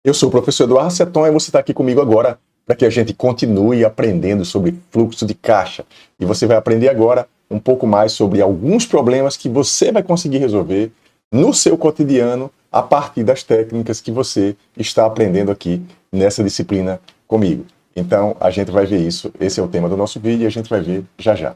Eu sou o professor Eduardo Seton e você está aqui comigo agora para que a gente continue aprendendo sobre fluxo de caixa. E você vai aprender agora um pouco mais sobre alguns problemas que você vai conseguir resolver no seu cotidiano a partir das técnicas que você está aprendendo aqui nessa disciplina comigo. Então, a gente vai ver isso. Esse é o tema do nosso vídeo e a gente vai ver já já.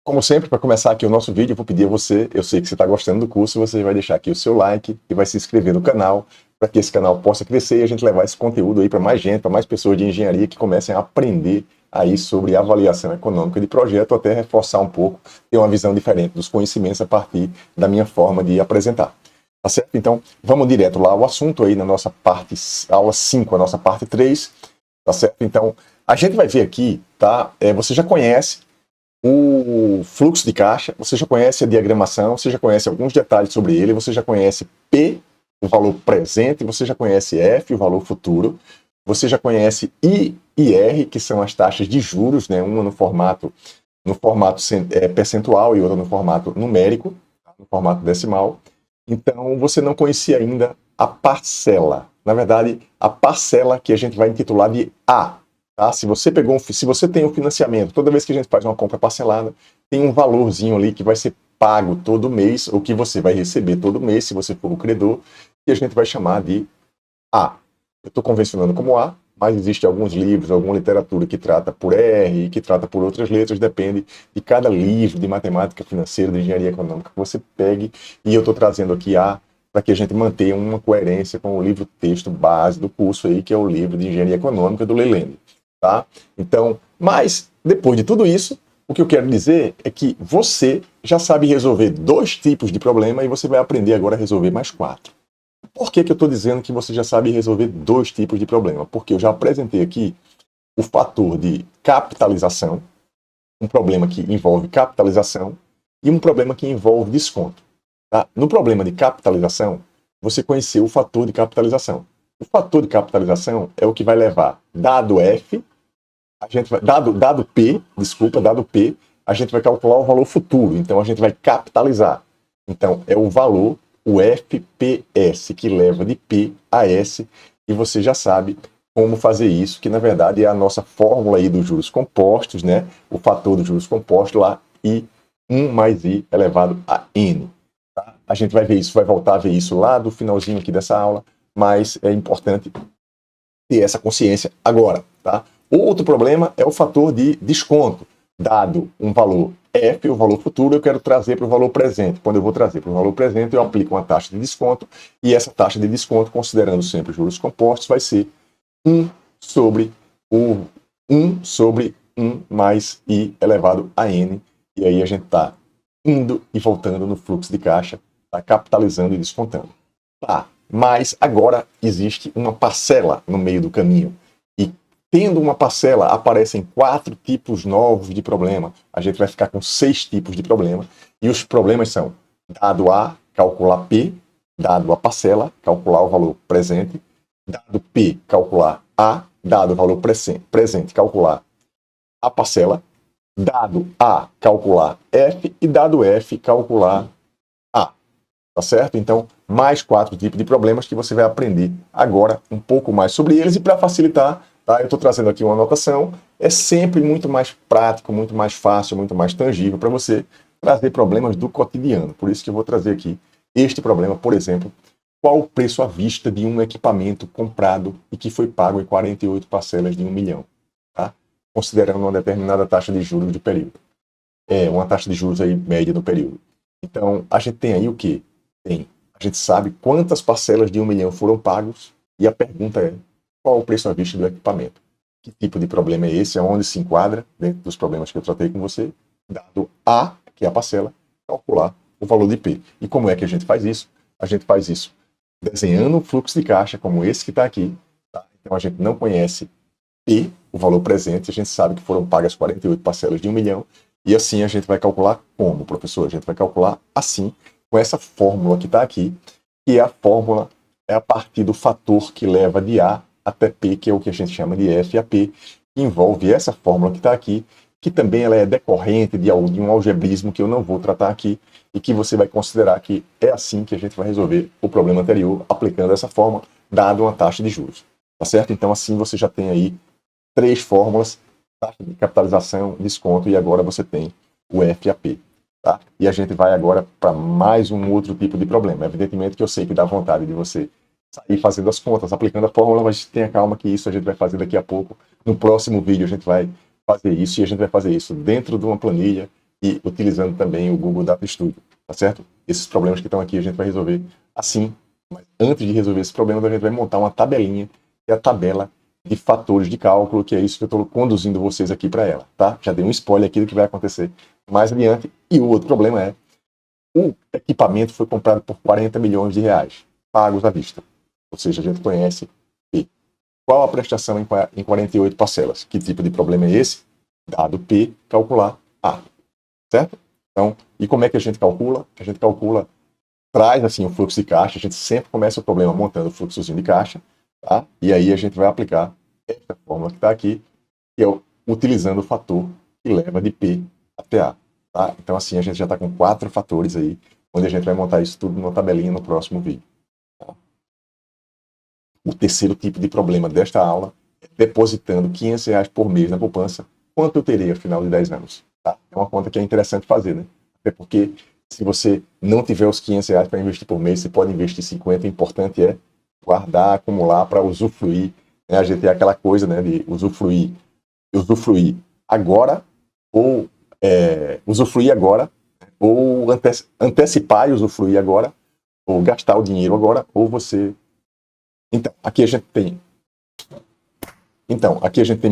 Como sempre, para começar aqui o nosso vídeo, eu vou pedir a você, eu sei que você está gostando do curso, você vai deixar aqui o seu like e vai se inscrever no canal, para que esse canal possa crescer e a gente levar esse conteúdo aí para mais gente, para mais pessoas de engenharia que comecem a aprender aí sobre avaliação econômica de projeto, até reforçar um pouco, ter uma visão diferente dos conhecimentos a partir da minha forma de apresentar. Tá certo? Então, vamos direto lá ao assunto aí na nossa parte, aula 5, a nossa parte 3, tá certo? Então, a gente vai ver aqui, tá? Você já conhece o fluxo de caixa, você já conhece a diagramação, você já conhece alguns detalhes sobre ele, você já conhece P, o valor presente, você já conhece F, o valor futuro, você já conhece I e R, que são as taxas de juros, né? Uma no formato percentual e outra no formato numérico, no formato decimal. Então, você não conhecia ainda a parcela. Na verdade, a parcela que a gente vai intitular de A. Tá? Se você tem um financiamento, toda vez que a gente faz uma compra parcelada, tem um valorzinho ali que vai ser pago todo mês, ou que você vai receber todo mês, se você for o credor, que a gente vai chamar de A. Eu estou convencionando como A, mas existe alguns livros, alguma literatura que trata por R, que trata por outras letras, depende de cada livro de matemática financeira, de engenharia econômica que você pegue, e eu estou trazendo aqui A, para que a gente mantenha uma coerência com o livro-texto base do curso aí, que é o livro de engenharia econômica do Lalande. Tá? Então, mas depois de tudo isso, o que eu quero dizer é que você já sabe resolver 2 tipos de problema e você vai aprender agora a resolver mais 4. Por que eu estou dizendo que você já sabe resolver 2 tipos de problema? Porque eu já apresentei aqui o fator de capitalização, um problema que envolve capitalização e um problema que envolve desconto. Tá? No problema de capitalização, você conheceu o fator de capitalização. O fator de capitalização é o que vai levar dado F, dado P, a gente vai calcular o valor futuro, então a gente vai capitalizar. Então é o valor, o FPS, que leva de P a S, e você já sabe como fazer isso, que na verdade é a nossa fórmula aí dos juros compostos, né? O fator dos juros compostos lá, I, 1 mais I elevado a N. Tá? A gente vai ver isso, vai voltar a ver isso lá do finalzinho aqui dessa aula, mas é importante ter essa consciência agora, tá? Outro problema é o fator de desconto. Dado um valor F, o valor futuro, eu quero trazer para o valor presente. Quando eu vou trazer para o valor presente, eu aplico uma taxa de desconto, e essa taxa de desconto, considerando sempre os juros compostos, vai ser 1 sobre 1 mais I elevado a N. E aí a gente está indo e voltando no fluxo de caixa, está capitalizando e descontando. Tá, mas agora existe uma parcela no meio do caminho. E tendo uma parcela, aparecem 4 tipos novos de problema. A gente vai ficar com 6 tipos de problema. E os problemas são: dado A, calcular P; dado a parcela, calcular o valor presente; dado P, calcular A; dado o valor presente, calcular a parcela; dado A, calcular F; e dado F, calcular A. Tá certo? Então, mais 4 tipos de problemas que você vai aprender agora um pouco mais sobre eles. E para facilitar, tá, eu estou trazendo aqui uma anotação. É sempre muito mais prático, muito mais fácil, muito mais tangível para você trazer problemas do cotidiano. Por isso que eu vou trazer aqui este problema, por exemplo: qual o preço à vista de um equipamento comprado e que foi pago em 48 parcelas de 1 milhão, tá? Considerando uma determinada taxa de juros do período. Uma taxa de juros aí média no período. Então, a gente tem aí o quê? A gente sabe quantas parcelas de 1 milhão foram pagos, e a pergunta é: qual o preço à vista do equipamento? Que tipo de problema é esse? Aonde se enquadra dentro dos problemas que eu tratei com você? Dado A, que é a parcela, calcular o valor de P. E como é que a gente faz isso? A gente faz isso desenhando um fluxo de caixa como esse que está aqui. Tá? Então a gente não conhece P, o valor presente, a gente sabe que foram pagas 48 parcelas de 1 milhão, e assim a gente vai calcular como, professor? A gente vai calcular assim, com essa fórmula que está aqui, que a fórmula é a partir do fator que leva de A até P, que é o que a gente chama de F a P, que envolve essa fórmula que está aqui, que também ela é decorrente de um algebrismo que eu não vou tratar aqui e que você vai considerar que é assim que a gente vai resolver o problema anterior, aplicando essa forma, dado uma taxa de juros. Tá certo? Então, assim, você já tem aí 3 fórmulas, taxa de capitalização, desconto, e agora você tem o FAP. Tá? E a gente vai agora para mais um outro tipo de problema. Evidentemente que eu sei que dá vontade de você sair fazendo as contas, aplicando a fórmula, mas tenha calma que isso a gente vai fazer daqui a pouco. No próximo vídeo a gente vai fazer isso, e a gente vai fazer isso dentro de uma planilha e utilizando também o Google Data Studio, tá certo? Esses problemas que estão aqui a gente vai resolver assim, mas antes de resolver esse problema a gente vai montar uma tabelinha, que é a tabela de fatores de cálculo, que é isso que eu estou conduzindo vocês aqui para ela, tá? Já dei um spoiler aqui do que vai acontecer mais adiante. E o outro problema é, o equipamento foi comprado por 40 milhões de reais, pagos à vista. Ou seja, a gente conhece P. Qual a prestação em 48 parcelas? Que tipo de problema é esse? Dado P, calcular A. Certo? Então, e como é que a gente calcula? A gente calcula, traz assim o fluxo de caixa, a gente sempre começa o problema montando o fluxozinho de caixa, tá? E aí a gente vai aplicar essa fórmula que está aqui, que é utilizando o fator que leva de P até A. Tá? Então assim a gente já está com 4 fatores aí, onde a gente vai montar isso tudo numa tabelinha no próximo vídeo. Tá? O terceiro tipo de problema desta aula é depositando R$500 por mês na poupança, quanto eu terei ao final de 10 anos? Tá? É uma conta que é interessante fazer, né? Até porque se você não tiver os R$500 para investir por mês, você pode investir 50, o importante é guardar, acumular para usufruir. Né? A gente tem aquela coisa, né, de usufruir agora, ou usufruir agora, ou antecipar e usufruir agora, ou gastar o dinheiro agora, ou você... Então, aqui a gente tem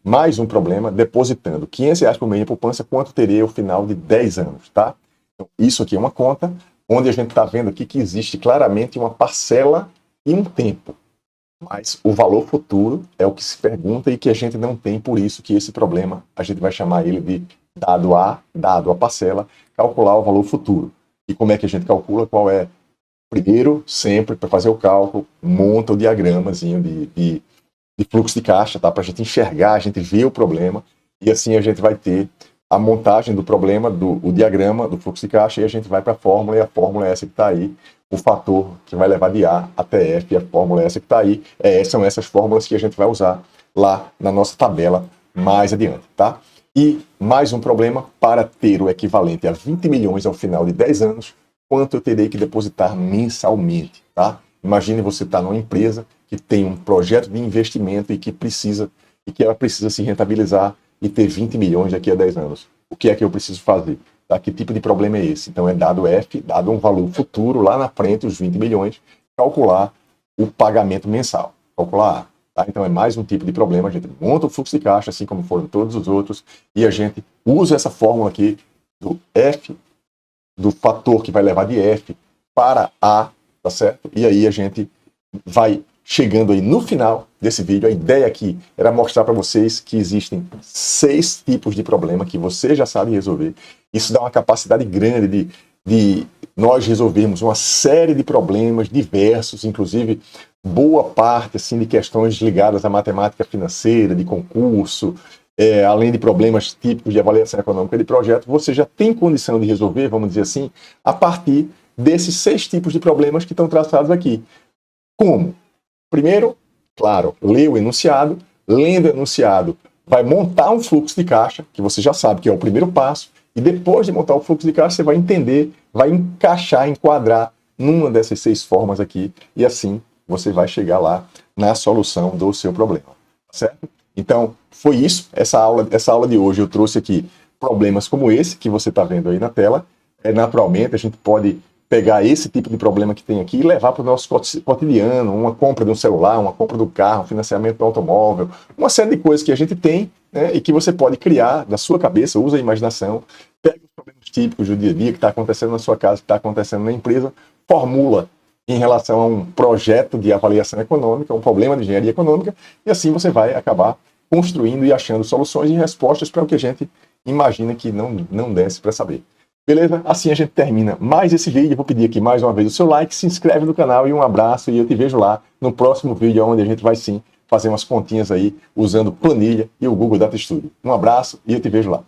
mais um problema, depositando R$500 por mês na poupança, quanto terei ao final de 10 anos, tá? Então, isso aqui é uma conta onde a gente está vendo aqui que existe claramente uma parcela e um tempo. Mas o valor futuro é o que se pergunta e que a gente não tem, por isso que esse problema, a gente vai chamar ele de dado a parcela, calcular o valor futuro. E como é que a gente calcula? Qual é? Primeiro, sempre, para fazer o cálculo, monta o diagramazinho de fluxo de caixa, tá? Para a gente enxergar, a gente ver o problema, e assim a gente vai ter a montagem do problema, o diagrama do fluxo de caixa, e a gente vai para a fórmula, e a fórmula é essa que está aí, o fator que vai levar de A até F, e a fórmula é essa que está aí, são essas fórmulas que a gente vai usar lá na nossa tabela mais adiante, tá? E mais um problema, para ter o equivalente a 20 milhões ao final de 10 anos, quanto eu terei que depositar mensalmente, tá? Imagine você estar numa empresa que tem um projeto de investimento e que ela precisa se rentabilizar e ter 20 milhões daqui a 10 anos. O que é que eu preciso fazer? Tá? Que tipo de problema é esse? Então é dado F, dado um valor futuro lá na frente, os 20 milhões, calcular o pagamento mensal, calcular A. Tá? Então é mais um tipo de problema, a gente monta o fluxo de caixa, assim como foram todos os outros, e a gente usa essa fórmula aqui do F, do fator que vai levar de F para A, tá certo? E aí a gente vai chegando aí no final desse vídeo. A ideia aqui era mostrar para vocês que existem 6 tipos de problema que você já sabe resolver. Isso dá uma capacidade grande de nós resolvermos uma série de problemas diversos, inclusive boa parte assim, de questões ligadas à matemática financeira, de concurso, além de problemas típicos de avaliação econômica de projeto. Você já tem condição de resolver, vamos dizer assim, a partir desses 6 tipos de problemas que estão traçados aqui. Como? Primeiro, claro, lê o enunciado. Lendo o enunciado, vai montar um fluxo de caixa, que você já sabe que é o primeiro passo, e depois de montar o fluxo de caixa, você vai entender, vai encaixar, enquadrar numa dessas 6 formas aqui, e assim você vai chegar lá na solução do seu problema, certo? Então, foi isso, essa aula de hoje eu trouxe aqui problemas como esse, que você está vendo aí na tela. Naturalmente, a gente pode pegar esse tipo de problema que tem aqui e levar para o nosso cotidiano, uma compra de um celular, uma compra do carro, financiamento do automóvel, uma série de coisas que a gente tem, né, e que você pode criar da sua cabeça, usa a imaginação, pega os problemas típicos do dia a dia que está acontecendo na sua casa, que está acontecendo na empresa, formula em relação a um projeto de avaliação econômica, um problema de engenharia econômica, e assim você vai acabar construindo e achando soluções e respostas para o que a gente imagina que não desse para saber. Beleza? Assim a gente termina mais esse vídeo. Eu vou pedir aqui mais uma vez o seu like, se inscreve no canal e um abraço, e eu te vejo lá no próximo vídeo, onde a gente vai sim fazer umas continhas aí usando planilha e o Google Data Studio. Um abraço e eu te vejo lá.